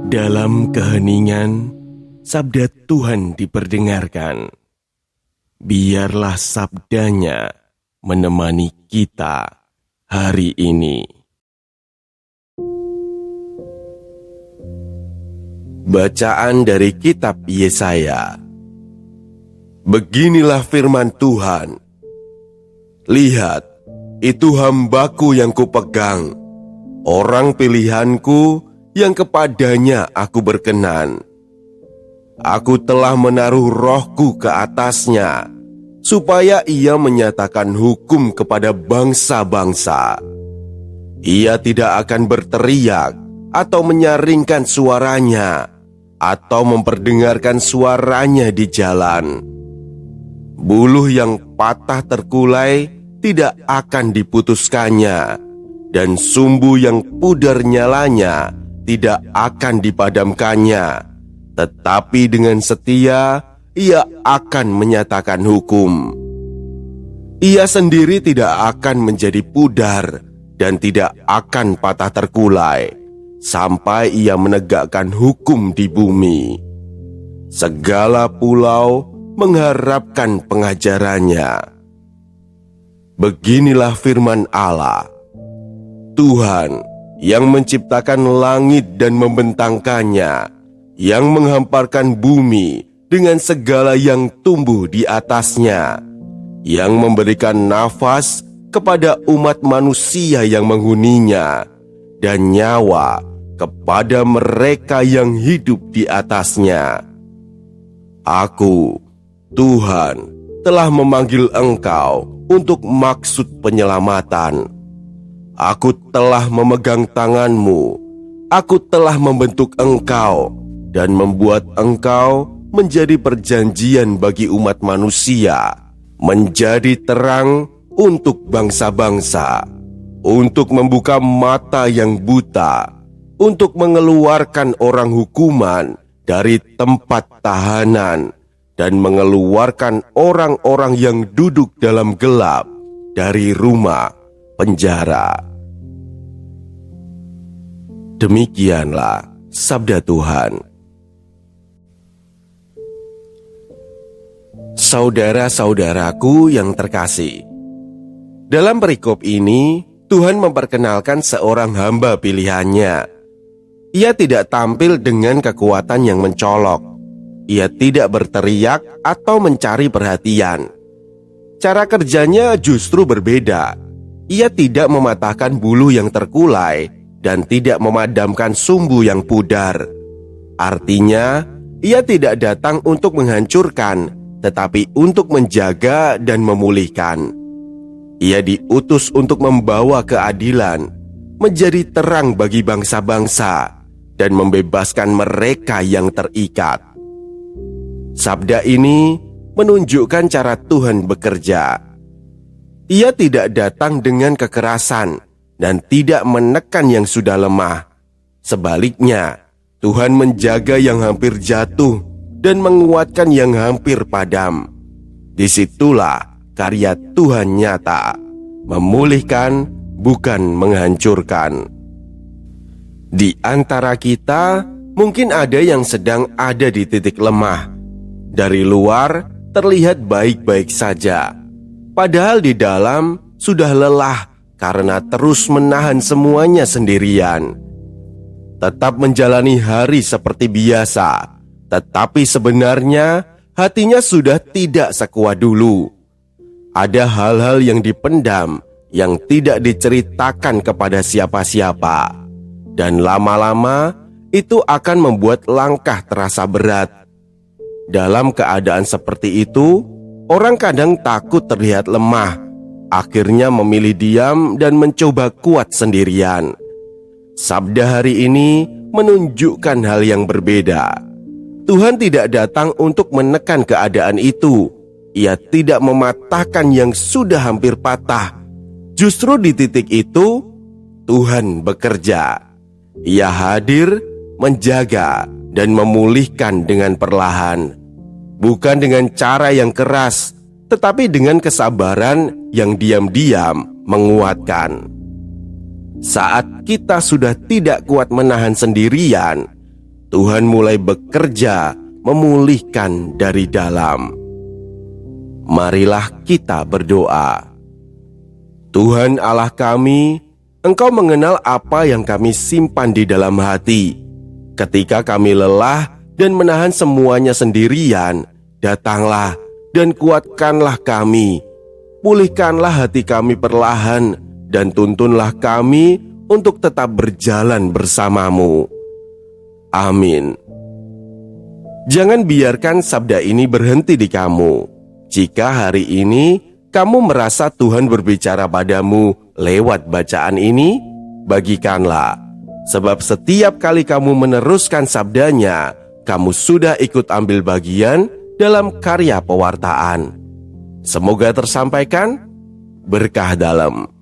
Dalam keheningan, sabda Tuhan diperdengarkan. Biarlah sabdanya menemani kita hari ini. Bacaan dari kitab Yesaya. Beginilah firman Tuhan. Lihat, itu hambaku yang kupegang, orang pilihanku yang kepadanya aku berkenan. Aku telah menaruh rohku ke atasnya, supaya ia menyatakan hukum kepada bangsa-bangsa. Ia tidak akan berteriak atau menyaringkan suaranya, atau memperdengarkan suaranya di jalan. Buluh yang patah terkulai tidak akan diputuskannya, dan sumbu yang pudar nyalanya tidak akan dipadamkannya, tetapi dengan setia ia akan menyatakan hukum. Ia sendiri tidak akan menjadi pudar dan tidak akan patah terkulai, sampai ia menegakkan hukum di bumi. Segala pulau mengharapkan pengajarannya. Beginilah firman Allah. Tuhan yang menciptakan langit dan membentangkannya, yang menghamparkan bumi dengan segala yang tumbuh di atasnya, yang memberikan nafas kepada umat manusia yang menghuninya, dan nyawa kepada mereka yang hidup di atasnya. Aku, Tuhan, telah memanggil engkau untuk maksud penyelamatan. Aku telah memegang tanganmu, aku telah membentuk engkau, dan membuat engkau menjadi perjanjian bagi umat manusia, menjadi terang untuk bangsa-bangsa, untuk membuka mata yang buta, untuk mengeluarkan orang hukuman dari tempat tahanan, dan mengeluarkan orang-orang yang duduk dalam gelap dari rumah penjara. Demikianlah sabda Tuhan. Saudara-saudaraku yang terkasih, dalam perikop ini Tuhan memperkenalkan seorang hamba pilihannya. Ia tidak tampil dengan kekuatan yang mencolok. Ia tidak berteriak atau mencari perhatian. Cara kerjanya justru berbeda. Ia tidak mematahkan buluh yang terkulai dan tidak memadamkan sumbu yang pudar. Artinya, ia tidak datang untuk menghancurkan, tetapi untuk menjaga dan memulihkan. Ia diutus untuk membawa keadilan, menjadi terang bagi bangsa-bangsa, dan membebaskan mereka yang terikat. Sabda ini menunjukkan cara Tuhan bekerja. Ia tidak datang dengan kekerasan dan tidak menekan yang sudah lemah. Sebaliknya, Tuhan menjaga yang hampir jatuh dan menguatkan yang hampir padam. Disitulah karya Tuhan nyata, memulihkan bukan menghancurkan. Di antara kita, mungkin ada yang sedang ada di titik lemah. Dari luar terlihat baik-baik saja, padahal di dalam sudah lelah karena terus menahan semuanya sendirian. Tetap menjalani hari seperti biasa, tetapi sebenarnya hatinya sudah tidak sekuat dulu. Ada hal-hal yang dipendam, yang tidak diceritakan kepada siapa-siapa, dan lama-lama itu akan membuat langkah terasa berat. Dalam keadaan seperti itu, orang kadang takut terlihat lemah, akhirnya memilih diam dan mencoba kuat sendirian. Sabda hari ini menunjukkan hal yang berbeda. Tuhan tidak datang untuk menekan keadaan itu. Ia tidak mematahkan yang sudah hampir patah. Justru di titik itu, Tuhan bekerja. Ia hadir, menjaga, dan memulihkan dengan perlahan. Bukan dengan cara yang keras, tetapi dengan kesabaran yang diam-diam menguatkan. Saat kita sudah tidak kuat menahan sendirian, Tuhan mulai bekerja memulihkan dari dalam. Marilah kita berdoa. Tuhan Allah kami, Engkau mengenal apa yang kami simpan di dalam hati. Ketika kami lelah dan menahan semuanya sendirian, datanglah dan kuatkanlah kami. Pulihkanlah hati kami perlahan dan tuntunlah kami untuk tetap berjalan bersamamu. Amin. Jangan biarkan sabda ini berhenti di kamu. Jika hari ini kamu merasa Tuhan berbicara padamu lewat bacaan ini, bagikanlah. Sebab setiap kali kamu meneruskan sabdanya, kamu sudah ikut ambil bagian dalam karya pewartaan. Semoga tersampaikan berkah dalam.